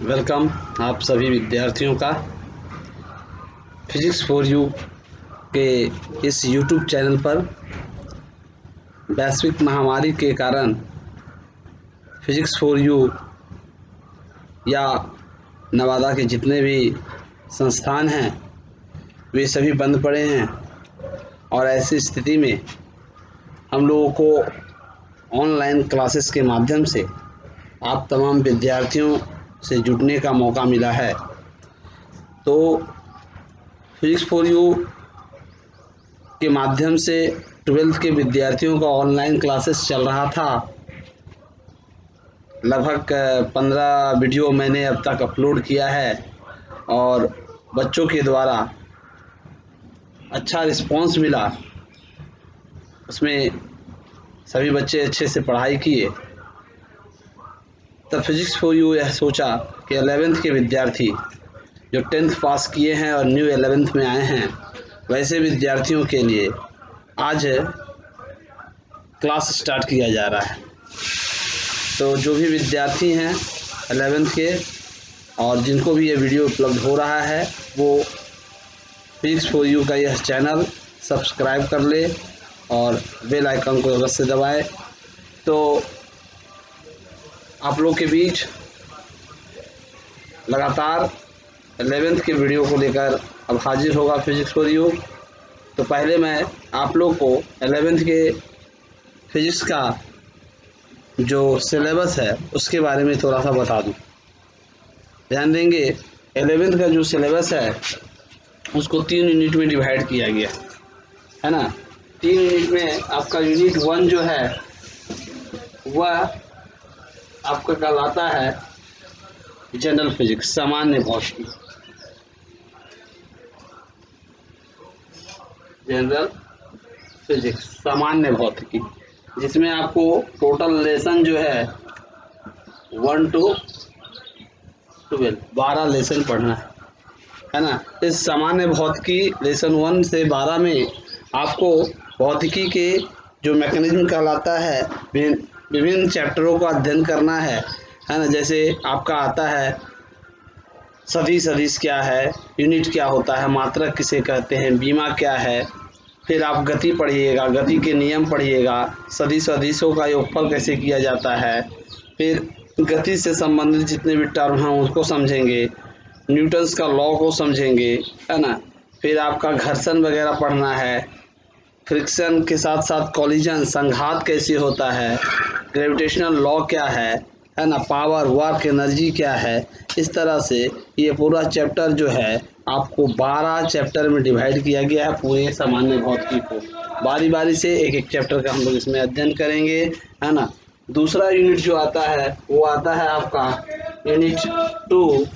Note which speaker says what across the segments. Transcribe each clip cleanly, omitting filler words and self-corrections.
Speaker 1: Welcome आप सभी विद्यार्थियों का फिजिक्स फॉर यू के इस यूट्यूब चैनल पर। वैश्विक महामारी के कारण फिजिक्स फॉर यू या नवादा के जितने भी संस्थान हैं वे सभी बंद पड़े हैं और ऐसी स्थिति में हम लोगों को ऑनलाइन क्लासेस के माध्यम से आप तमाम विद्यार्थियों से जुड़ने का मौका मिला है। तो फिजिक्स फॉर यू के माध्यम से 12th के विद्यार्थियों का ऑनलाइन क्लासेस चल रहा था। लगभग 15 वीडियो मैंने अब तक अपलोड किया है और बच्चों के द्वारा अच्छा रिस्पांस मिला। उसमें सभी बच्चे अच्छे से पढ़ाई किए। तब फिजिक्स फॉर यू यह सोचा कि 11th के विद्यार्थी जो 10th पास किए हैं और न्यू 11th में आए हैं वैसे विद्यार्थियों के लिए आज क्लास स्टार्ट किया जा रहा है। तो जो भी विद्यार्थी हैं 11th के और जिनको भी ये वीडियो उपलब्ध हो रहा है वो फिजिक्स फॉर यू का यह चैनल सब्सक्राइब कर ले और बेल आइकन को अवश्य दबाएं। तो आप लोग के बीच लगातार 11th के वीडियो को लेकर अब हाजिर होगा फिजिक्स फॉर यू। तो पहले मैं आप लोग को 11th के फिजिक्स का जो सिलेबस है उसके बारे में थोड़ा सा बता दूं। ध्यान देंगे 11th का जो सिलेबस है उसको 3 यूनिट में डिवाइड किया गया है ना। 3 यूनिट में आपका यूनिट 1 जो है वह आपका कहलाता है जनरल फिजिक्स, सामान्य भौतिकी। जनरल फिजिक्स सामान्य भौतिकी, जिसमें आपको टोटल लेसन जो है 1 to 12 12 लेसन पढ़ना है ना। इस सामान्य भौतिकी लेसन 1 से 12 में आपको भौतिकी के जो मैकेनिज्म कहलाता है विभिन्न चैप्टरों का अध्ययन करना है ना। जैसे आपका आता है सदिश क्या है, यूनिट क्या होता है, मात्रक किसे कहते हैं, बीमा क्या है। फिर आप गति पढ़िएगा, गति के नियम पढ़िएगा, सदिशों का योगफल कैसे किया जाता है। फिर गति से संबंधित जितने भी टर्म हैं उसको समझेंगे, न्यूटन्स का लॉ को समझेंगे, है ना। फिर आपका घर्षण वगैरह पढ़ना है, फ्रिक्शन के साथ साथ कॉलिजन संघात कैसे होता है, ग्रेविटेशनल लॉ क्या है ना, पावर वर्क एनर्जी क्या है। इस तरह से ये पूरा चैप्टर जो है आपको 12 चैप्टर में डिवाइड किया गया है। पूरे सामान्य भौतिकी को बारी बारी से एक एक चैप्टर का हम लोग इसमें अध्ययन करेंगे, है ना। दूसरा यूनिट जो आता है वो आता है आपका यूनिट 2।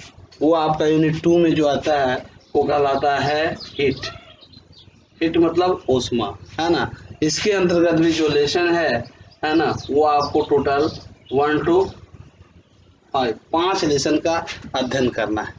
Speaker 1: वो आपका यूनिट 2 में जो आता है वो कहलाता है हीट मतलब ऊष्मा, है ना। इसके अंतर्गत भी जो लेसन है ना, वो आपको टोटल 1 to 5 लेसन का अध्ययन करना है,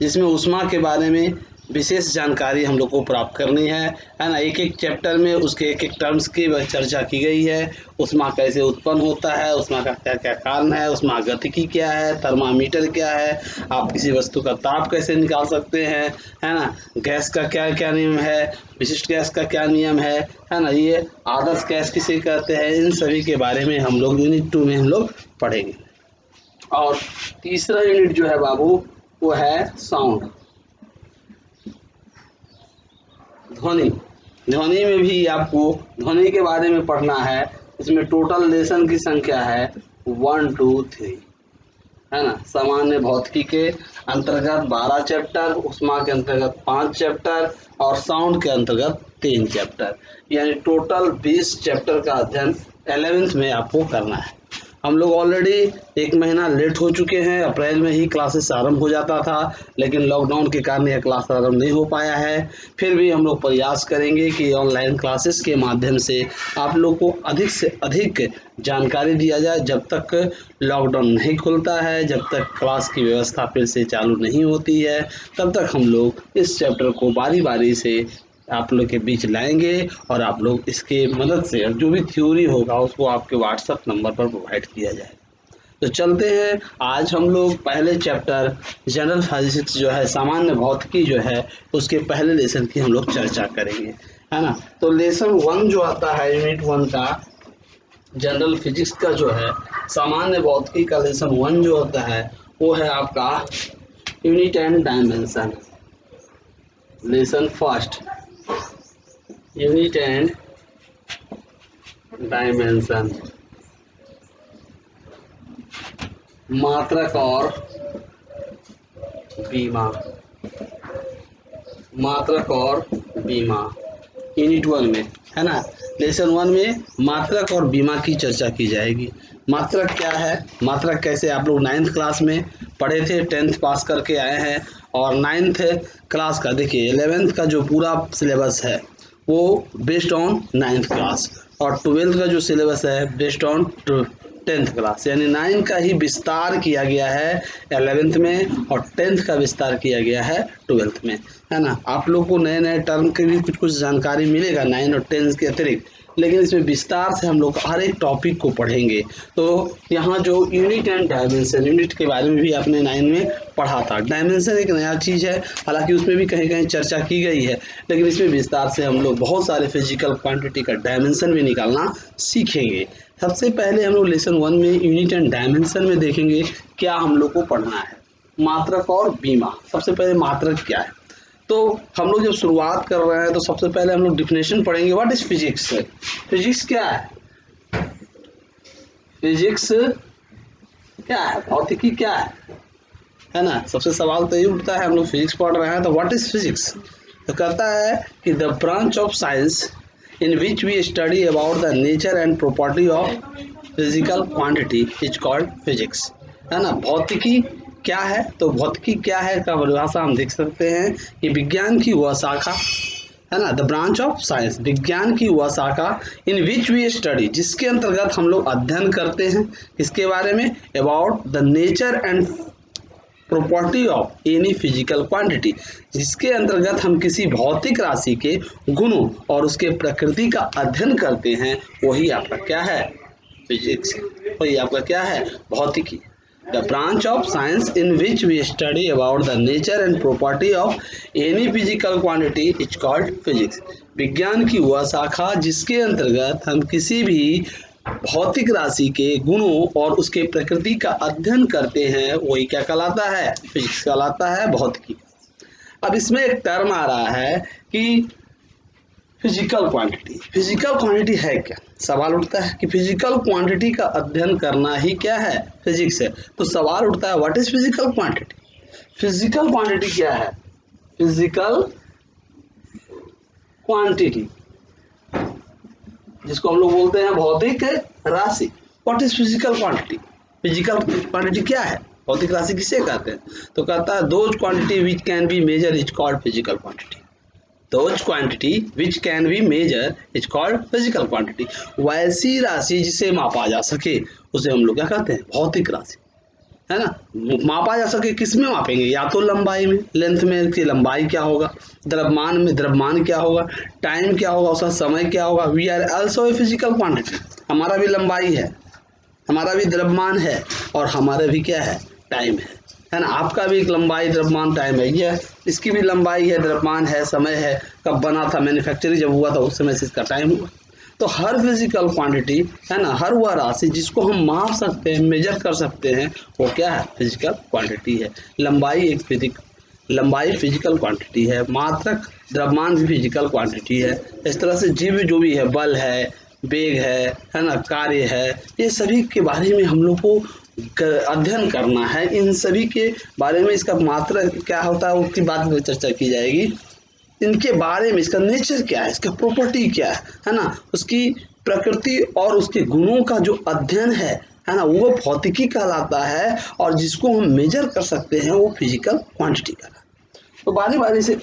Speaker 1: जिसमें ऊष्मा के बारे में विशेष जानकारी हम लोग को प्राप्त करनी है ना। एक एक चैप्टर में उसके एक एक टर्म्स की चर्चा की गई है। ऊष्मा कैसे उत्पन्न होता है, ऊष्मा का क्या क्या कारण है, ऊष्मा गतिकी क्या है, थर्मामीटर क्या है, आप किसी वस्तु का ताप कैसे निकाल सकते हैं, है ना। गैस का क्या क्या नियम है, विशिष्ट गैस का क्या नियम है ना। ये आदर्श गैस किसे कहते हैं, इन सभी के बारे में हम लोग यूनिट 2 में हम लोग पढ़ेंगे। और तीसरा यूनिट जो है बाबू वो है साउंड, ध्वनि में भी आपको ध्वनि के बारे में पढ़ना है। इसमें टोटल लेसन की संख्या है 1 2 3, है ना। सामान्य भौतिकी के अंतर्गत 12 चैप्टर, ऊष्मा के अंतर्गत 5 चैप्टर और साउंड के अंतर्गत 3 चैप्टर, यानी टोटल 20 चैप्टर का अध्ययन 11th में आपको करना है। हम लोग ऑलरेडी 1 महीना लेट हो चुके हैं। अप्रैल में ही क्लासेस आरंभ हो जाता था, लेकिन लॉकडाउन के कारण यह क्लास आरंभ नहीं हो पाया है। फिर भी हम लोग प्रयास करेंगे कि ऑनलाइन क्लासेस के माध्यम से आप लोग को अधिक से अधिक जानकारी दिया जाए। जब तक लॉकडाउन नहीं खुलता है, जब तक क्लास की व्यवस्था फिर से चालू नहीं होती है, तब तक हम लोग इस चैप्टर को बारी बारी से आप लोग के बीच लाएंगे और आप लोग इसके मदद से जो भी थ्योरी होगा उसको आपके व्हाट्सएप नंबर पर प्रोवाइड किया जाए। तो चलते हैं, आज हम लोग पहले चैप्टर जनरल फिजिक्स जो है सामान्य भौतिकी जो है उसके पहले लेसन की हम लोग चर्चा करेंगे, है ना। तो लेसन 1 जो आता है यूनिट 1 का जनरल फिजिक्स का जो है सामान्य भौतिकी का लेसन 1 जो होता है वो है आपका unit and dimension. Lesson first unit and dimension, मात्रक और बीमा, मात्रक और बीमा यूनिट 1 में, है ना। लेसन 1 में मात्रक और बीमा की चर्चा की जाएगी। मात्रक क्या है, मात्रक कैसे, आप लोग 9th क्लास में पढ़े थे, 10th पास करके आए हैं, और 9th क्लास का देखिए 11th का जो पूरा सिलेबस है वो बेस्ड ऑन 9th क्लास, और 12th का जो सिलेबस है बेस्ड ऑन 10th क्लास, यानी 9 का ही विस्तार किया गया है 11th में और 10th का विस्तार किया गया है 12th में, है ना। आप लोग को नए नए टर्म की भी कुछ जानकारी मिलेगा 9 और 10 के अतिरिक्त, लेकिन इसमें विस्तार से हम लोग हर एक टॉपिक को पढ़ेंगे। तो यहाँ जो यूनिट एंड डायमेंशन, यूनिट के बारे में भी आपने 9 में पढ़ा था, डायमेंशन एक नया चीज़ है, हालांकि उसमें भी कहीं कहीं चर्चा की गई है, लेकिन इसमें विस्तार से हम लोग बहुत सारे फिजिकल क्वांटिटी का डायमेंशन भी निकालना सीखेंगे। सबसे पहले हम लोग लेसन 1 में यूनिट एंड डायमेंशन में देखेंगे क्या हम लोग को पढ़ना है, मात्रक और बीमा। सबसे पहले मात्रक क्या है, तो हम लोग जब शुरुआत कर रहे हैं तो सबसे पहले हम लोग डिफिनेशन पढ़ेंगे। व्हाट इज फिजिक्स, फिजिक्स क्या है, फिजिक्स क्या है, भौतिकी क्या है ना। सबसे सवाल तो ये उठता है, हम लोग फिजिक्स पढ़ रहे हैं तो व्हाट इज फिजिक्स, तो कहता है कि the branch of science in which we study about the nature and property of physical quantity is called physics, है ना। भौतिकी क्या है, तो भौतिकी क्या है का परिभाषा हम देख सकते हैं कि विज्ञान की वह शाखा, है ना, द ब्रांच ऑफ साइंस, विज्ञान की वह शाखा इन विच वी स्टडी, जिसके अंतर्गत हम लोग अध्ययन करते हैं इसके बारे में, about the nature and property of any physical quantity, जिसके अंतर्गत हम किसी भौतिक राशि के गुणों और उसके प्रकृति का अध्ययन करते हैं, वही आपका क्या है, फिजिक्स, वही आपका क्या है, भौतिकी। The branch of science in which we study about the nature and property of any physical quantity is called physics, विज्ञान की वह शाखा जिसके अंतर्गत हम किसी भी भौतिक राशि के गुणों और उसके प्रकृति का अध्ययन करते हैं, वही क्या कहलाता है, फिजिक्स कहलाता है, भौतिकी। अब इसमें एक टर्म आ रहा है कि फिजिकल क्वांटिटी, फिजिकल क्वांटिटी है क्या, सवाल उठता है कि फिजिकल क्वांटिटी का अध्ययन करना ही क्या है, फिजिक्स है। तो सवाल उठता है what is physical quantity, physical quantity क्या है, फिजिकल क्वांटिटी जिसको हम लोग बोलते हैं भौतिक राशि। What is physical quantity, physical quantity क्या है, भौतिक राशि किसे कहते हैं, तो कहता है those quantity which can be measure is called physical quantity, those quantity which can be measure is called physical quantity, वैसी राशि जिसे मापा जा सके उसे हम लोग क्या कहते हैं, भौतिक राशि, है ना। मापा जा सके, किस में मापेंगे, या तो लंबाई में, लेंथ में कि लंबाई क्या होगा, द्रव्यमान में द्रव्यमान क्या होगा, टाइम क्या होगा, उसका समय क्या होगा। We are also a physical quantity, हमारा भी लंबाई है, हमारा भी द्रव्यमान है, और हमारा भी क्या है, टाइम है ना। आपका भी एक लंबाई द्रव्यमान टाइम है, ये इसकी भी लंबाई है, द्रव्यमान है, समय है, कब बना था, मैन्युफैक्चरिंग जब हुआ था उस समय से इसका टाइम हुआ। तो हर फिजिकल क्वांटिटी, है ना, हर वह राशि जिसको हम माप सकते हैं, मेजर कर सकते हैं, वो क्या है, फिजिकल क्वांटिटी है। लंबाई फिजिकल क्वांटिटी है, मात्रक द्रव्यमान भी फिजिकल क्वांटिटी है। इस तरह से जीव जो भी है, बल है, वेग है ना, कार्य है, ये सभी के बारे में हम लोग को अध्ययन करना है। इन सभी के बारे में इसका मात्रक क्या होता है उसकी बात में चर्चा की जाएगी, इनके बारे में, इसका नेचर क्या है, इसका प्रॉपर्टी क्या है ना, उसकी प्रकृति और उसके गुणों का जो अध्ययन है ना, वो भौतिकी कहलाता है, और जिसको हम मेजर कर सकते हैं वो फिजिकल क्वांटिटी कहलाता है। तो बारी बारी से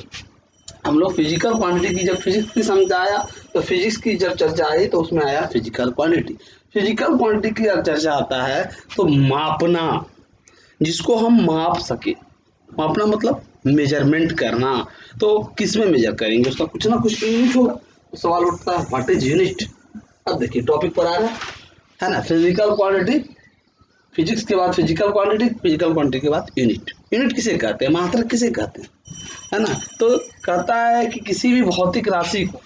Speaker 1: हम लोग फिजिकल क्वांटिटी की, जब फिजिक्स की समझाया तो फिजिक्स की जब चर्चा आई तो उसमें आया फिजिकल क्वांटिटी। फिजिकल क्वांटिटी की जब चर्चा आता है तो मापना, जिसको हम माप सके, मापना मतलब मेजरमेंट करना। तो किस में मेजर करेंगे, उसका कुछ ना कुछ यूनिट होगा। तो सवाल उठता है व्हाट इज यूनिट। अब देखिए टॉपिक पर आ रहा है ना, फिजिकल क्वांटिटी फिजिक्स के बाद फिजिकल क्वांटिटी, फिजिकल क्वांटिटी के बाद यूनिट। यूनिट किसे कहते हैं, मात्रक किसे कहते हैं, है ना। तो कहता है कि किसी भी भौतिक राशि को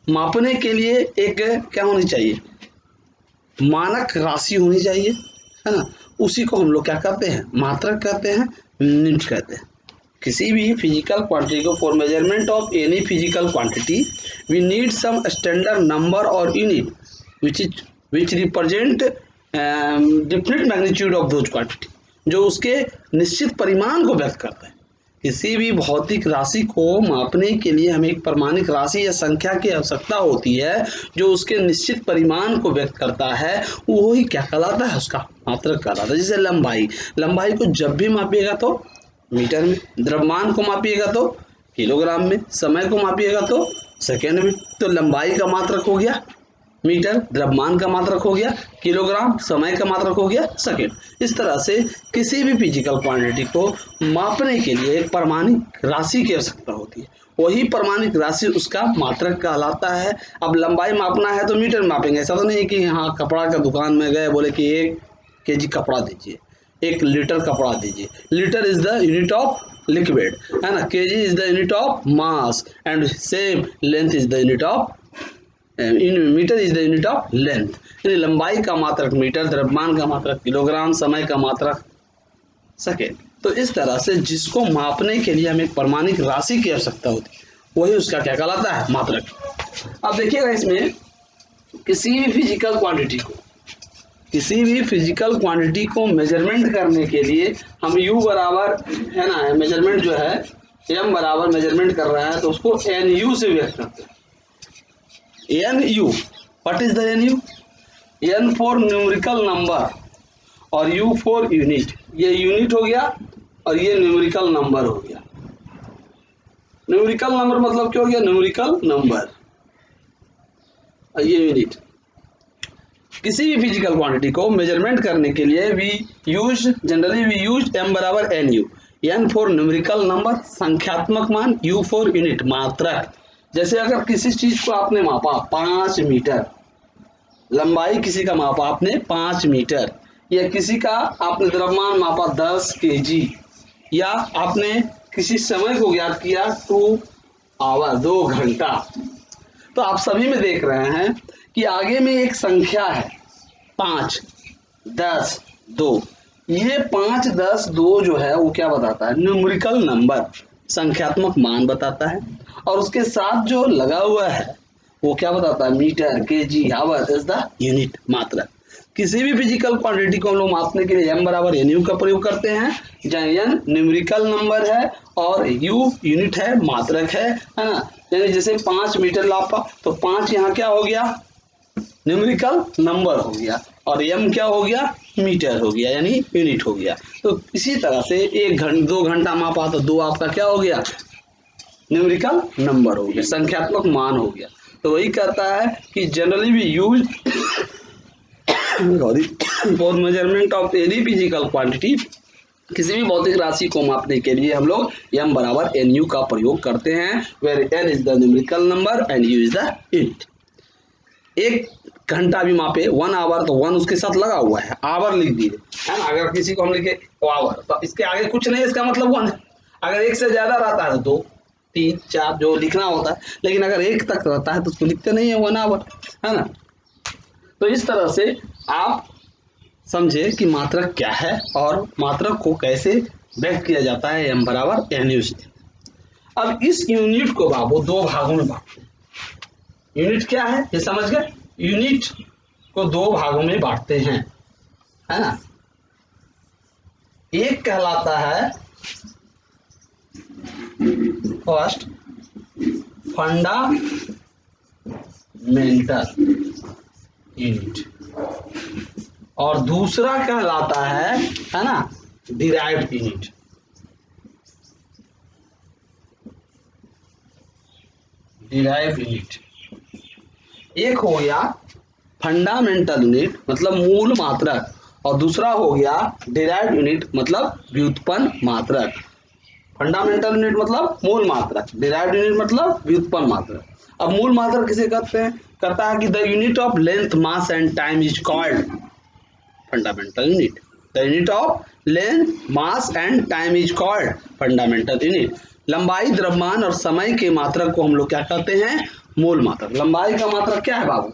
Speaker 1: मापने के लिए एक क्या होनी चाहिए, मानक राशि होनी चाहिए, है ना। उसी को हम लोग क्या कहते हैं, मात्रक कहते हैं, यूनिट कहते हैं। किसी भी फिजिकल क्वांटिटी को for measurement of any physical quantity we need some standard number और unit which represent different magnitude of those quantity, जो उसके निश्चित परिमाण को व्यक्त करता है। किसी भी भौतिक राशि को मापने के लिए हमें एक प्रमाणिक राशि या संख्या की आवश्यकता होती है जो उसके निश्चित परिमाण को व्यक्त करता है, वही क्या कहलाता है, उसका मात्रक कहलाता है। जैसे लंबाई, लंबाई को जब भी मापिएगा तो मीटर में, द्रव्यमान को मापिएगा तो किलोग्राम में, समय को मापिएगा तो सेकेंड में। तो लंबाई का मात्रक हो गया मीटर, द्रव्यमान का मात्रक हो गया किलोग्राम, समय का मात्रक हो गया सेकेंड। इस तरह से किसी भी फिजिकल क्वांटिटी को मापने के लिए एक प्रमाणिक राशि की आवश्यकता होती है, वही प्रमाणिक राशि उसका मात्रक कहलाता है। अब लंबाई मापना है तो मीटर में मापेंगे, ऐसा तो नहीं कि हाँ कपड़ा का दुकान में गए बोले कि 1 kg कपड़ा दीजिए, 1 लीटर कपड़ा दीजिए। Litre is the unit of liquid, है ना। kg is the unit of mass and same length is the unit of metre is the unit of length. यानी लंबाई का मात्रक मीटर, द्रव्यमान का मात्रक किलोग्राम, समय का मात्रक सेकेंड। तो इस तरह से जिसको मापने के लिए हमें प्रमाणिक राशि की आवश्यकता होती है वही उसका क्या कहलाता है, मात्रक। अब देखिएगा इसमें किसी भी फिजिकल क्वांटिटी को मेजरमेंट करने के लिए हम u बराबर, है ना, मेजरमेंट जो है m बराबर मेजरमेंट कर रहा है तो उसको nu से व्यक्त करते हैं। nu, what is the nu? n for numerical number और u फॉर यूनिट। ये यूनिट हो गया और ये न्यूमेरिकल नंबर हो गया। न्यूमेरिकल नंबर मतलब क्या हो गया, न्यूमेरिकल नंबर, और ये यूनिट। किसी भी फिजिकल क्वांटिटी को मेजरमेंट करने के लिए जनरली वी यूज m बराबर nu, n for numerical number संख्यात्मक मान, u फॉर यूनिट मात्रक। जैसे अगर किसी चीज को आपने मापा 5 मीटर, लंबाई किसी का मापा आपने 5 मीटर, या किसी का आपने द्रव्यमान मापा 10 kg, या आपने किसी समय को ज्ञात किया 2 आवर, 2 घंटा, तो आप सभी में देख रहे हैं कि आगे में एक संख्या है 5, 10, 2। ये 5, 10, 2 जो है वो क्या बताता है, न्यूमेरिकल नंबर, संख्यात्मक मान बताता है। और उसके साथ जो लगा हुआ है वो क्या बताता है, metre, KG, hour is the unit, मात्रक। किसी भी फिजिकल क्वांटिटी को हम लोग मापने के लिए m बराबर nu का प्रयोग करते हैं, जहाँ n न्यूमेरिकल नंबर है और u यूनिट है, मात्रक है ना। यानी जैसे 5 मीटर लापा तो 5 यहाँ क्या हो गया, न्यूमेरिकल नंबर हो गया, और m क्या हो गया, मीटर हो गया, यानी यूनिट हो गया। तो इसी तरह से 2 घंटा मापा तो 2 आपका क्या हो गया, न्यूमेरिकल नंबर हो गया, संख्यात्मक मान हो गया। तो वही कहता है कि generally we use for measurement of any physical quantity, किसी भी भौतिक राशि को मापने के लिए हम लोग m बराबर nu का प्रयोग करते हैं, where n is the numerical number and u is the unit. 1 घंटा भी मापे 1 आवर तो 1 उसके साथ लगा हुआ है, आवर लिख दिए, है ना। अगर किसी को हम लिखे आवर तो इसके आगे कुछ नहीं, इसका मतलब 1 है। अगर 1 से ज्यादा रहता है तो 2, 3, 4 जो लिखना होता है, लेकिन अगर 1 तक रहता है तो उसको लिखते नहीं है 1 आवर, है ना। तो इस तरह से आप समझे कि मात्रक क्या है और मात्रक को कैसे व्यक्त किया जाता है, m बराबर nu से। अब इस यूनिट को वो 2 भागों में बांटते हैं। यूनिट क्या है ये समझ गए, यूनिट को 2 भागों में बांटते हैं, है ना। एक कहलाता है फर्स्ट फंडामेंटल यूनिट, और दूसरा कहलाता है ना, डिराइव्ड यूनिट। डिराइव्ड यूनिट एक हो गया फंडामेंटल यूनिट मतलब मूल मात्रक, और दूसरा हो गया डिराइव्ड यूनिट मतलब व्युत्पन्न मात्रक। फंडामेंटल यूनिट मतलब मूल मात्रक, डिराइव्ड यूनिट मतलब व्युत्पन्न मात्रक। अब मूल मात्रक किसे कहते हैं, कहता है कि the unit of length, mass and time is called fundamental unit. The unit of length, mass and time is called fundamental unit. लंबाई, द्रव्यमान और समय के मात्रक को हम लोग क्या कहते हैं? मूल मात्रक। लंबाई का मात्रक क्या है बाबू?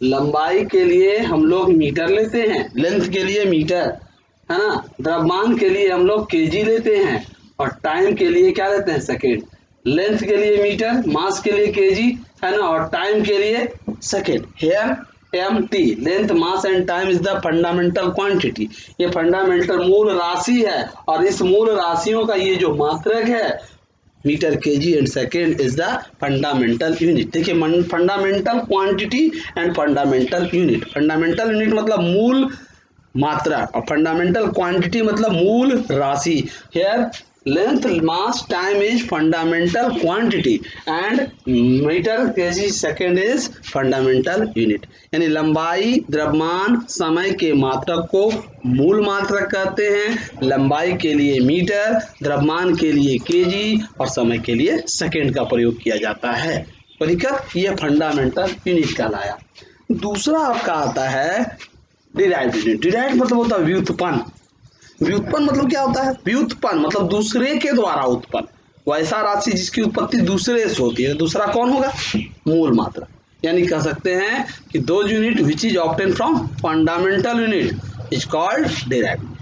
Speaker 1: लंबाई के लिए हम लोग मीटर लेते हैं, लेंथ के लिए मीटर, है ना। द्रव्यमान के लिए हम लोग केजी लेते हैं और टाइम के लिए क्या लेते हैं? सेकेंड। लेंथ के लिए मीटर, मास के लिए केजी, है ना, और टाइम के लिए second. Here MT, length, mass and time is the fundamental quantity. ये फंडामेंटल मूल राशि है और इस मूल राशियों का ये जो मात्रक है metre, KG and second is the fundamental unit. देखिए, fundamental quantity and fundamental unit. Fundamental unit मतलब मूल मात्रा और फंडामेंटल क्वांटिटी मतलब मूल राशि। Here length, mass, time is fundamental quantity and metre, KG, second is fundamental unit. यानी लंबाई, द्रव्यमान, समय के मात्रक को मूल मात्रक कहते हैं। लंबाई के लिए मीटर, द्रव्यमान के लिए केजी और समय के लिए सेकेंड का प्रयोग किया जाता है। परिकत ये फंडामेंटल यूनिट कहलाया। दूसरा आपका आता है डिराइव्ड यूनिट। डिराइव्ड मतलब होता है व्युत्पन्न। व्युत्पन्न मतलब क्या होता है? व्युत्पन्न मतलब दूसरे के द्वारा उत्पन्न, वैसा राशि जिसकी उत्पत्ति दूसरे से होती है। दूसरा कौन होगा? मूल मात्रा। यानी कह सकते हैं कि दो unit which is obtain from fundamental unit is called derived.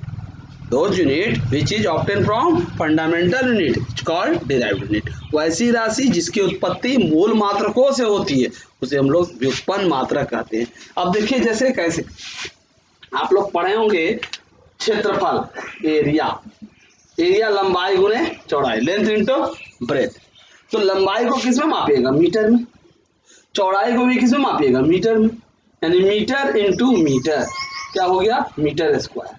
Speaker 1: Those unit which is obtained from fundamental unit is called derived unit। वैसी राशि जिसकी उत्पत्ति मूल मात्रकों से होती है उसे हम लोग व्युत्पन्न मात्रक कहते हैं। अब देखिए जैसे कैसे आप लोग पढ़े होंगे क्षेत्रफल, एरिया। एरिया लंबाई गुने चौड़ाई, लेंथ इंटू ब्रेथ। तो लंबाई को किस में मापिएगा? मीटर में। चौड़ाई को भी किस में मापिएगा? मीटर में। यानी मीटर इंटू मीटर क्या हो गया? Metre square.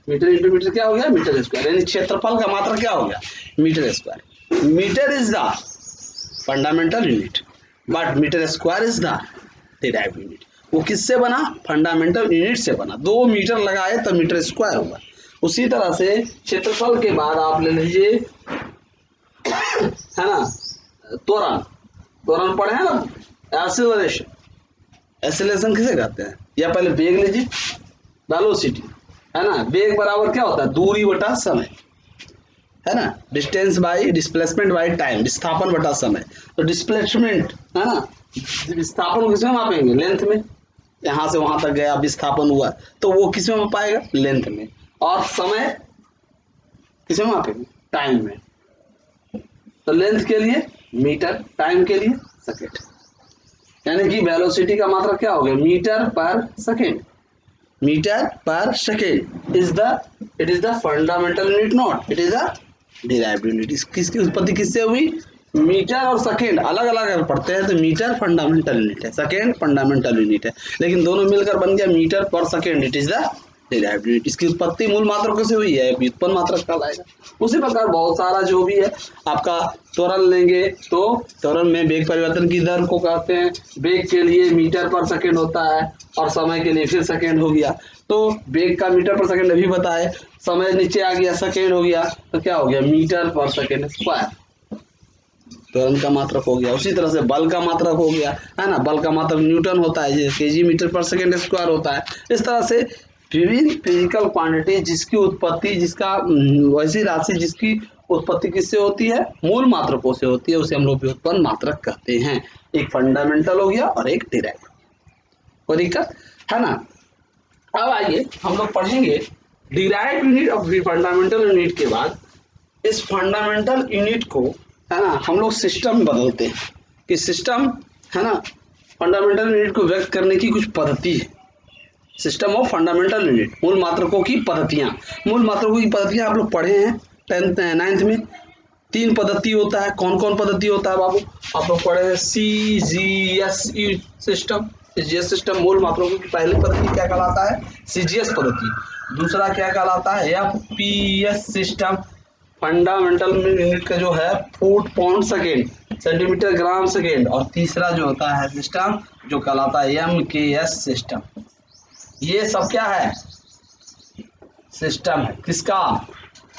Speaker 1: Metre into metre क्या हो गया? Metre square. यानी क्षेत्रफल का मात्रा क्या हो गया? Metre square. Metre is the fundamental unit but metre square is the derived unit. वो किससे बना? फंडामेंटल यूनिट से बना। 2 मीटर लगाए तो मीटर स्क्वायर होगा। उसी तरह से क्षेत्रफल के बाद आप ले लीजिए, है ना, त्वरण। त्वरण पढ़े हैं ना, एक्सीलरेशन। एक्सीलरेशन किसे कहते हैं? या पहले वेग लीजिए, वेलोसिटी, है ना। वेग बराबर क्या होता है? दूरी बटा समय, है ना। Distance by displacement by time, विस्थापन बटा समय। तो डिस्प्लेसमेंट, है ना, विस्थापन किसमें मापेंगे? लेंथ में। यहाँ से वहां तक गया, विस्थापन हुआ तो वो किसमें मापाएगा? लेंथ में। और समय किसमें मापेंगे? टाइम में। तो लेंथ के लिए मीटर, टाइम के लिए सेकेंड। यानी कि वेलोसिटी का मात्रा क्या हो गया? मीटर पर सेकेंड। मीटर पर second is the fundamental unit, not it is the derived unit. किसकी उत्पत्ति किससे हुई? मीटर और सेकेंड अलग अलग अगर पढ़ते हैं तो मीटर फंडामेंटल यूनिट है, सेकेंड फंडामेंटल यूनिट है, लेकिन दोनों मिलकर बन गया मीटर पर second, it is the derived unit. इसकी उत्पत्ति मूल मात्रकों से हुई है, व्युत्पन्न मात्रक कहलाएगा। उसी प्रकार बहुत सारा जो भी है आपका त्वरण लेंगे तो त्वरण में वेग परिवर्तन की दर को कहते हैं। वेग के लिए मीटर पर सेकेंड होता है और समय के लिए फिर सेकेंड हो गया। तो वेग का मीटर पर सेकेंड अभी बताए, समय नीचे आ गया, सेकेंड हो गया, तो क्या हो गया? मीटर पर सेकेंड स्क्वायर त्वरण का मात्रक हो गया। उसी तरह से बल का मात्रक हो गया, है ना। बल का मात्रक न्यूटन होता है, केजी मीटर पर सेकेंड स्क्वायर होता है। इस तरह से विभिन्न फिजिकल क्वांटिटी जिसकी उत्पत्ति, जिसका वैसी राशि जिसकी उत्पत्ति किससे होती है? मूल मात्रकों से होती है, उसे हम लोग व्युत्पन्न मात्रक कहते हैं। एक फंडामेंटल हो गया और एक डिराइव्ड। कोई दिक्कत है ना? अब आइए हम लोग पढ़ेंगे डिराइव्ड यूनिट और फंडामेंटल यूनिट के बाद इस फंडामेंटल यूनिट को, है ना, हम लोग सिस्टम में बदलते हैं कि सिस्टम, है ना, फंडामेंटल यूनिट को व्यक्त करने की कुछ पद्धति है। सिस्टम ऑफ फंडामेंटल यूनिट, मूल मात्रकों की पद्धतियां। मूल मात्रकों की पद्धतियां आप लोग पढ़े हैं 10th 9th में। 3 पद्धति होता है। कौन कौन पद्धति होता है बाबू? आप लोग पढ़े हैं CGS सिस्टम। CGS सिस्टम मूल मात्रकों की पहली पद्धति क्या कहलाता है? CGS पद्धति। दूसरा क्या कहलाता है? FPS system. फंडामेंटल यूनिट का जो है फुट, पाउंड, सेकेंड, सेंटीमीटर, ग्राम, सेकेंड। और तीसरा जो होता है सिस्टम जो कहलाता है MKS सिस्टम। ये सब क्या है? सिस्टम है। किसका?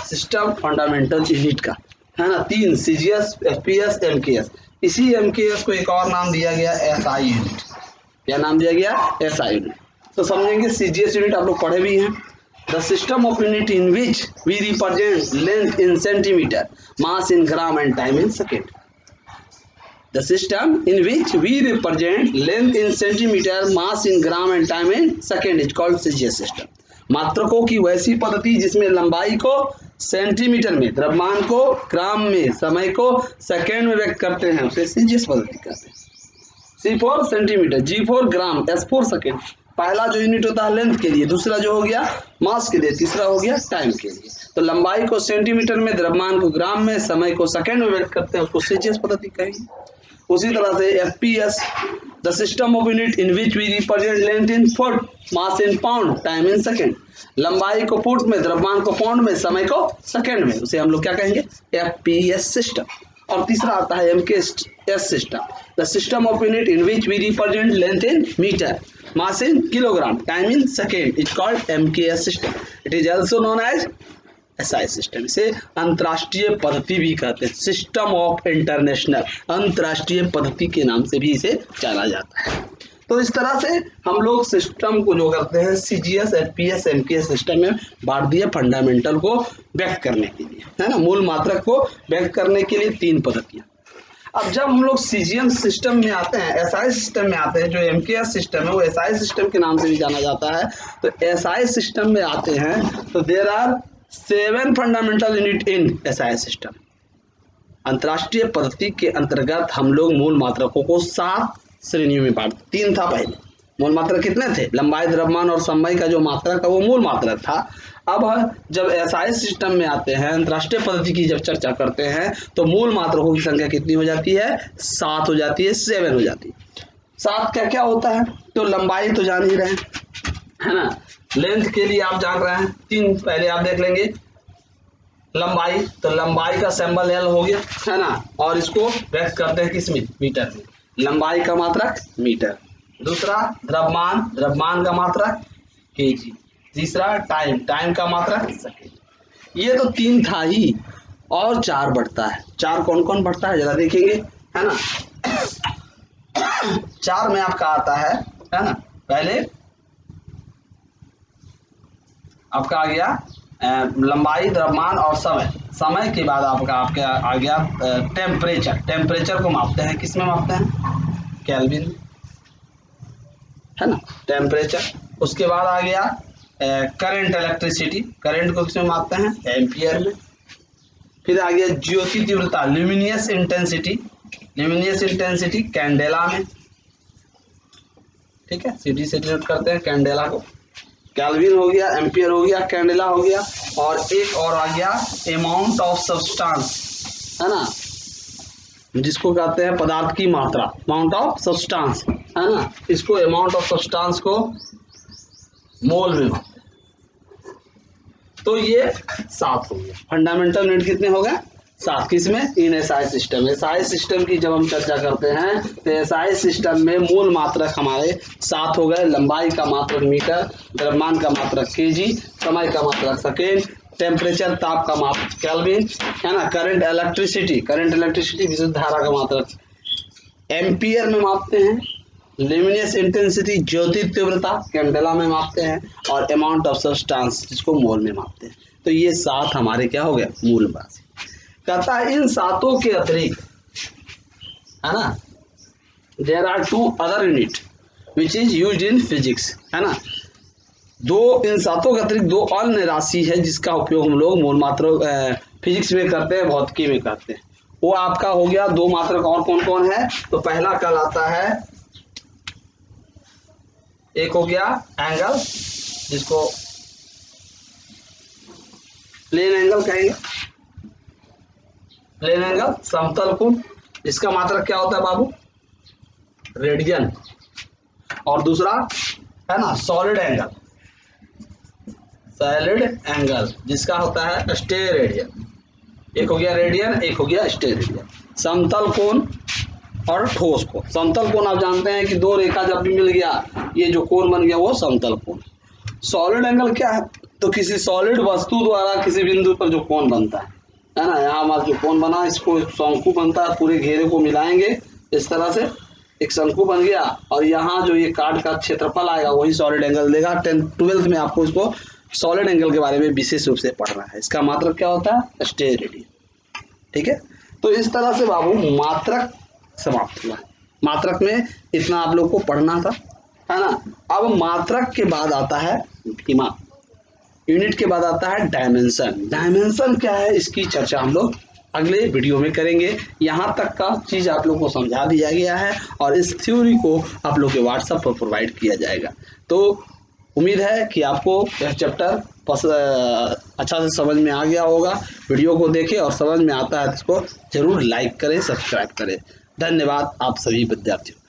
Speaker 1: सिस्टम फंडामेंटल यूनिट का, है ना। 3 CGS, FPS, MKS। इसी MKS को एक और नाम दिया गया SI यूनिट। क्या नाम दिया गया? SI unit. तो समझेंगे सीजीएस यूनिट आप लोग पढ़े भी हैं। The system of unit in which we represent length in centimetre, mass in gram and time in second. The system in which we represent length in centimetre, mass in gram and time in second is called CGS system. मात्रकों की वैसी पद्धति जिसमें लंबाई को centimetre में, द्रव्यमान को ग्राम में, समय को सेकेंड में व्यक्त करते हैं, उसे सीजीएस पद्धति कहते हैं। C4 सेंटीमीटर, G4 ग्राम, S4 सेकेंड। पहला जो यूनिट होता है लेंथ के लिए, दूसरा जो हो गया मास के लिए, तीसरा हो गया टाइम के लिए। तो लंबाई को सेंटीमीटर में, द्रव्यमान को ग्राम में, समय को सेकेंड में व्यक्त करते हैं, उसको सीजीएस पद्धति कहेंगे। उसी तरह से FPS, the system of unit in which we represent length in foot, mass in pound, time in second. लंबाई को फुट में, द्रव्यमान को पाउंड में, समय को सेकेंड में, उसे हम लोग क्या कहेंगे? FPS system. और तीसरा आता है MKS system, the system of unit in which we represent length in metre, mass in kilogram, time in second is called MKS system. It is also known as SI system. इसे अंतर्राष्ट्रीय पद्धति भी कहते हैं, सिस्टम ऑफ इंटरनेशनल, अंतर्राष्ट्रीय पद्धति के नाम से भी इसे जाना जाता है। तो इस तरह से हम लोग सिस्टम को जो करते हैं CGS, FPS, MKS सिस्टम में बांट दिए फंडामेंटल को व्यक्त करने के लिए, है ना, मूल मात्रक को व्यक्त करने के लिए 3 पद्धतियां। अब जब हम लोग CGM सिस्टम में आते हैं, SI सिस्टम में आते हैं, जो MKS सिस्टम है वो SI सिस्टम के नाम से भी जाना जाता है। तो SI सिस्टम में आते हैं तो there are 7 fundamental unit in SI system. अंतर्राष्ट्रीय पद्धति के अंतर्गत हम लोग मूल मात्रकों को 7 श्रेणियों में बांट, 3 था पहले। मूल मात्रक कितने थे? लंबाई, द्रव्यमान और समय का जो मात्रक था वो मूल मात्रक था। अब जब SI सिस्टम में आते हैं, अंतर्राष्ट्रीय पद्धति की जब चर्चा करते हैं, तो मूल मात्रकों की संख्या कितनी हो जाती है? 7 हो जाती है, 7 हो जाती है। 7 क्या क्या होता है? तो लंबाई तो जान ही रहे हैं, है ना। लेंथ के लिए आप जान रहे हैं, 3 पहले आप देख लेंगे। लंबाई, तो लंबाई का सिंबल L हो गया, है ना, और इसको व्यक्त करते हैं किस में? मीटर में। लंबाई का मात्रक मीटर। दूसरा द्रव्यमान, द्रव्यमान का मात्रक kg। तीसरा टाइम, टाइम का मात्रक सेकेंड। ये तो 3 था ही, और 4 बढ़ता है। 4 कौन कौन बढ़ता है जरा देखेंगे, है ना। 4 में आपका आता है ना, पहले आपका आ गया लंबाई, द्रव्यमान और समय। समय के बाद आपका आ गया टेम्परेचर। टेम्परेचर को मापते हैं, किस में मापते हैं? केल्विन में, है ना, टेम्परेचर। उसके बाद आ गया करंट, इलेक्ट्रिसिटी। करंट को किस में मापते हैं? एम्पियर में। फिर आ गया ज्योति तीव्रता, luminous intensity. Luminous intensity candela में, ठीक है, सिटी से डिनोट करते हैं कैंडेला को। केल्विन हो गया, एम्पियर हो गया, कैंडेला हो गया, और एक और आ गया अमाउंट ऑफ सब्सटेंस, है ना, जिसको कहते हैं पदार्थ की मात्रा, अमाउंट ऑफ सब्सटेंस, है ना। इसको अमाउंट ऑफ सब्सटेंस को मोल में मापते हैं। तो ये 7 हो गया। फंडामेंटल यूनिट कितने हो गए? 7। किसमें? इन SI सिस्टम। SI सिस्टम की जब हम चर्चा करते हैं तो SI सिस्टम में मूल मात्रक हमारे 7 हो गए। लंबाई का मात्रक मीटर, द्रव्यमान का मात्रक kg, समय का मात्रक सेकेंड, टेम्परेचर ताप का माप केल्विन, है ना, करंट इलेक्ट्रिसिटी, करंट इलेक्ट्रिसिटी विद्युत धारा का मात्रक एम्पियर में मापते हैं, ल्यूमिनियस इंटेंसिटी ज्योति तीव्रता कैंडेला में मापते हैं, और अमाउंट ऑफ सब्सटेंस जिसको मोल में मापते हैं। तो ये 7 हमारे क्या हो गए? मूल राशि। कहता है इन 7 के अतिरिक्त, है ना, there are 2 other unit which is used in physics, है ना। इन 7 के अतिरिक्त 2 अन्य राशि है जिसका उपयोग हम लोग मूल मात्रक फिजिक्स में करते हैं, भौतिकी में करते हैं। वो आपका हो गया 2 मात्रक, और कौन कौन है? तो पहला कहलाता है, एक हो गया एंगल, जिसको प्लेन एंगल कहेंगे। प्लेन एंगल, समतल कोण, इसका मात्रक क्या होता है बाबू? रेडियन। और दूसरा है ना सॉलिड एंगल, सॉलिड एंगल जिसका होता है स्टेरेडियन। एक हो गया रेडियन, एक हो गया स्टेरेडियन। समतल कोण और ठोस कोण। समतल कोण आप जानते हैं कि 2 रेखा जब भी मिल गया, ये जो कोण बन गया वो समतल कोण। सॉलिड एंगल क्या है? तो किसी सॉलिड वस्तु द्वारा किसी बिंदु पर जो कोण बनता है ना, यहाँ हमारा जो कोण बना, इसको शंकु बनता है, पूरे घेरे को मिलाएंगे इस तरह से, एक शंकु बन गया, और यहाँ जो ये कार्ड का क्षेत्रफल आएगा वही सॉलिड एंगल देगा। 12th में आपको इसको सॉलिड एंगल के बारे में विशेष रूप से पढ़ना है। इसका मात्रक क्या होता है? Stage radian. ठीक है, तो इस तरह से बाबू मात्रक समाप्त हुआ। मात्रक में इतना आप लोग को पढ़ना था, है ना। अब मात्रक के बाद आता है भीमा, यूनिट के बाद आता है डायमेंशन। डायमेंशन क्या है, इसकी चर्चा हम लोग अगले वीडियो में करेंगे। यहाँ तक का चीज़ आप लोग को समझा दिया गया है और इस थ्योरी को आप लोग के व्हाट्सएप पर प्रोवाइड किया जाएगा। तो उम्मीद है कि आपको यह चैप्टर अच्छा से समझ में आ गया होगा। वीडियो को देखें और समझ में आता है तो इसको जरूर लाइक करें, सब्सक्राइब करें। धन्यवाद आप सभी विद्यार्थियों।